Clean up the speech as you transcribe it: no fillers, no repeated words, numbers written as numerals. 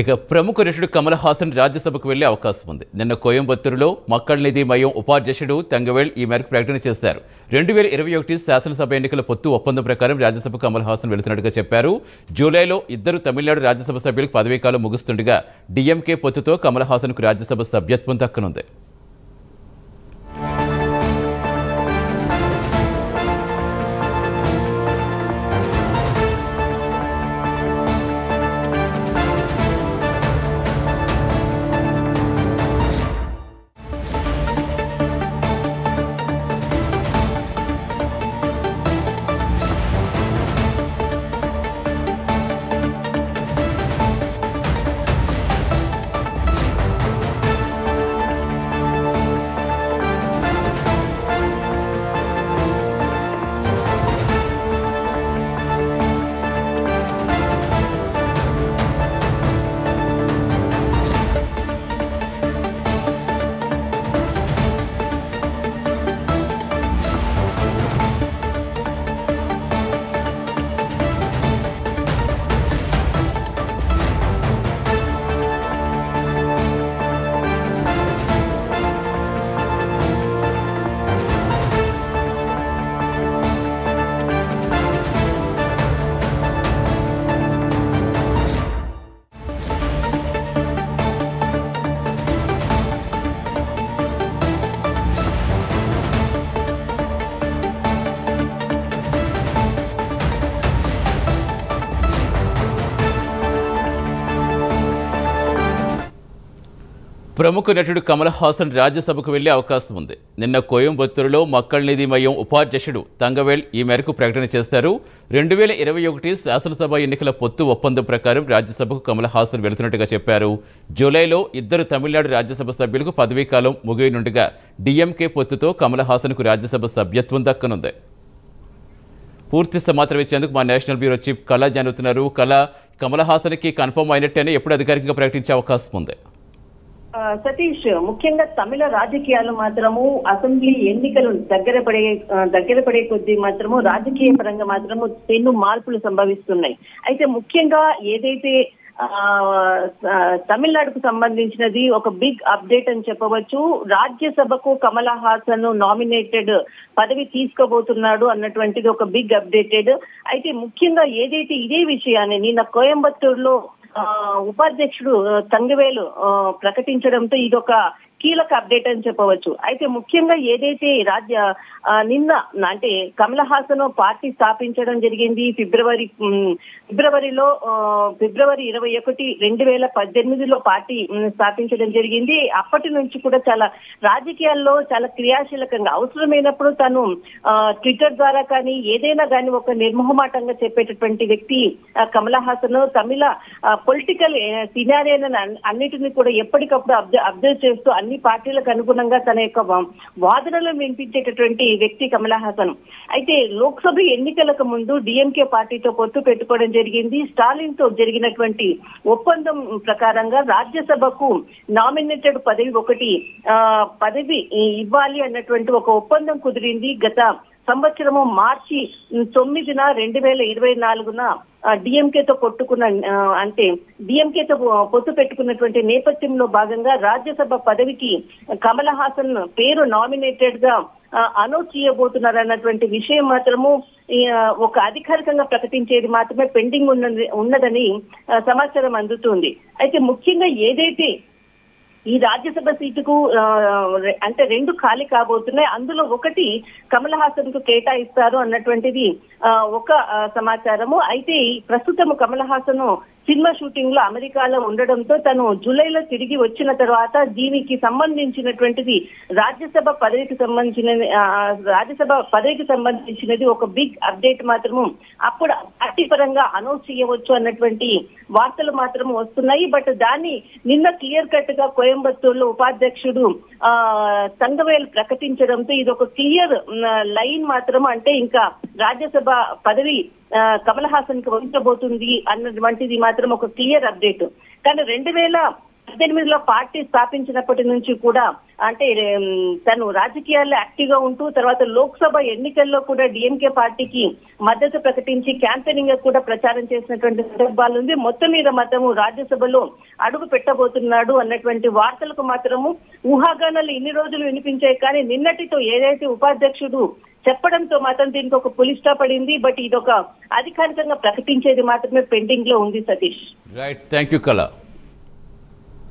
ఇక ప్రముఖ నటుడు కమల్ హాసన్ రాజ్యసభకు వెళ్లే అవకాశం ఉంది. నిన్న కోయంబత్తూరులో మక్కళ్ నిధి మయం ఉపాధ్యక్షుడు తంగవేల్ ఈ మేరకు ప్రకటన చేశారు. 2021 శాసనసభ ఎన్నికల పొత్తు ఒప్పందం ప్రకారం రాజ్యసభకు కమల్ హాసన్ వెళుతున్నట్టుగా చెప్పారు. జూలైలో ఇద్దరు తమిళనాడు రాజ్యసభ సభ్యులకు పదవీకాలం ముగుస్తుండగా డీఎంకే పొత్తుతో కమల్ హాసన్కు రాజ్యసభ సభ్యత్వం దక్కనుంది. ప్రముఖ నటుడు కమల్ హాసన్ రాజ్యసభకు వెళ్లే అవకాశం ఉంది. నిన్న కోయంబత్తూరులో మక్కళ్ నిధి మయం ఉపాధ్యక్షుడు తంగవేల్ ఈ మేరకు ప్రకటన చేశారు. 2021 శాసనసభ ఎన్నికల పొత్తు ఒప్పందం ప్రకారం రాజ్యసభకు కమల్ హాసన్ వెళుతున్నట్టుగా చెప్పారు. జూలైలో ఇద్దరు తమిళనాడు రాజ్యసభ సభ్యులకు పదవీకాలం ముగియనుండగా డీఎంకే పొత్తుతో కమల్ హాసన్కు రాజ్యసభ సభ్యత్వం దక్కనుంది. పూర్తి సమాచారం ఇచ్చేందుకు మా నేషనల్ బ్యూరో చీఫ్ కళ జానుతున్నారు. కళ, కమల్ హాసన్కి కన్ఫర్మ్ అయినట్టేనే ఎప్పుడు అధికారికంగా ప్రకటించే అవకాశం ఉంది? సతీష్, ముఖ్యంగా తమిళ రాజకీయాలు మాత్రము అసెంబ్లీ ఎన్నికలు దగ్గర పడే కొద్దీ మాత్రము రాజకీయ పరంగా మాత్రము పెను మార్పులు సంభవిస్తున్నాయి. అయితే ముఖ్యంగా ఏదైతే తమిళనాడుకు సంబంధించినది ఒక బిగ్ అప్డేట్ అని చెప్పవచ్చు. రాజ్యసభకు కమల్ హాసన్ నామినేటెడ్ పదవి తీసుకోబోతున్నాడు అన్నటువంటిది ఒక బిగ్ అప్డేటెడ్. అయితే ముఖ్యంగా ఏదైతే ఇదే విషయాన్ని నిన్న కోయంబత్తూరులో ఉపాధ్యక్షుడు తంగవేలు ప్రకటించడంతో ఇదొక కీలక అప్డేట్ అని చెప్పవచ్చు. అయితే ముఖ్యంగా ఏదైతే నిన్న అంటే కమల్ హాసన్ పార్టీ స్థాపించడం జరిగింది ఫిబ్రవరి 21, 2018లో పార్టీ స్థాపించడం జరిగింది. అప్పటి నుంచి కూడా చాలా రాజకీయాల్లో చాలా క్రియాశీలకంగా అవసరమైనప్పుడు తను ట్విట్టర్ ద్వారా కానీ ఏదైనా కానీ ఒక నిర్మోహమాటంగా చెప్పేటటువంటి వ్యక్తి కమల్ హాసన్. తమిళ పొలిటికల్ సినారియోలను అన్నిటిని కూడా ఎప్పటికప్పుడు అబ్జర్వ్ చేస్తూ అన్ని పార్టీలకు అనుగుణంగా తన యొక్క వాదనలను వినిపించేటటువంటి వ్యక్తి కమల్ హాసన్. అయితే లోక్సభ ఎన్నికలకు ముందు డిఎంకే పార్టీతో పొత్తు పెట్టుకోవడం జరిగింది. స్టాలిన్ తో జరిగినటువంటి ఒప్పందం ప్రకారంగా రాజ్యసభకు నామినేటెడ్ పదవి ఇవ్వాలి అన్నటువంటి ఒక ఒప్పందం కుదిరింది. గత సంవత్సరము మార్చి 9, 2024 డిఎంకేతో పొత్తు పెట్టుకున్నటువంటి నేపథ్యంలో భాగంగా రాజ్యసభ పదవికి కమల్ హాసన్ పేరు నామినేటెడ్ గా అనౌన్స్ చేయబోతున్నారు అన్నటువంటి విషయం మాత్రము ఒక అధికారికంగా ప్రకటించేది మాత్రమే పెండింగ్ ఉన్నదని సమాచారం అందుతుంది. అయితే ముఖ్యంగా ఏదైతే ఈ రాజ్యసభ సీటుకు అంటే 2 ఖాళీ కాబోతున్నాయి. అందులో ఒకటి కమల్ హాసన్ కు కేటాయిస్తారు అన్నటువంటిది ఒక సమాచారము. అయితే ప్రస్తుతం కమల్ హాసన్ సినిమా షూటింగ్ లో అమెరికాలో ఉండడంతో తను జూలైలో తిరిగి వచ్చిన తర్వాత దీనికి సంబంధించినటువంటిది రాజ్యసభ పదవికి సంబంధించినది ఒక బిగ్ అప్డేట్ మాత్రము అప్పుడు పార్టీ పరంగా అనౌన్స్ చేయవచ్చు అన్నటువంటి వార్తలు మాత్రం వస్తున్నాయి. బట్ దాన్ని నిన్న క్లియర్ కట్ గా కోయంబత్తూరులో ఉపాధ్యక్షుడు తంగవేల్ ప్రకటించడంతో ఇది ఒక క్లియర్ లైన్ మాత్రం, అంటే ఇంకా రాజ్యసభ పదవి కమల్ హాసన్ కి వహించబోతుంది అన్నటువంటిది మాత్రం ఒక క్లియర్ అప్డేట్. కానీ 2018లో పార్టీ స్థాపించినప్పటి నుంచి కూడా అంటే తను రాజకీయాల్లో యాక్టివ్ గా ఉంటూ తర్వాత లోక్సభ ఎన్నికల్లో కూడా డిఎంకే పార్టీకి మద్దతు ప్రకటించి క్యాంపెయినింగ్ గా కూడా ప్రచారం చేసినటువంటి సందర్భాలు ఉంది. మొత్తం మీద మాత్రము రాజ్యసభలో అడుగు పెట్టబోతున్నాడు అన్నటువంటి వార్తలకు మాత్రము ఊహాగానాలు ఇన్ని రోజులు వినిపించాయి. కానీ నిన్నటితో ఏదైతే ఉపాధ్యక్షుడు చెప్పడంతో మాత్రం దీనికి ఒక పులి స్టాప్ పడింది. బట్ ఇది ఒక అధికారికంగా ప్రకటించేది మాత్రమే పెండింగ్ లో ఉంది. సతీష్, రైట్, థ్యాంక్ యూ కళ.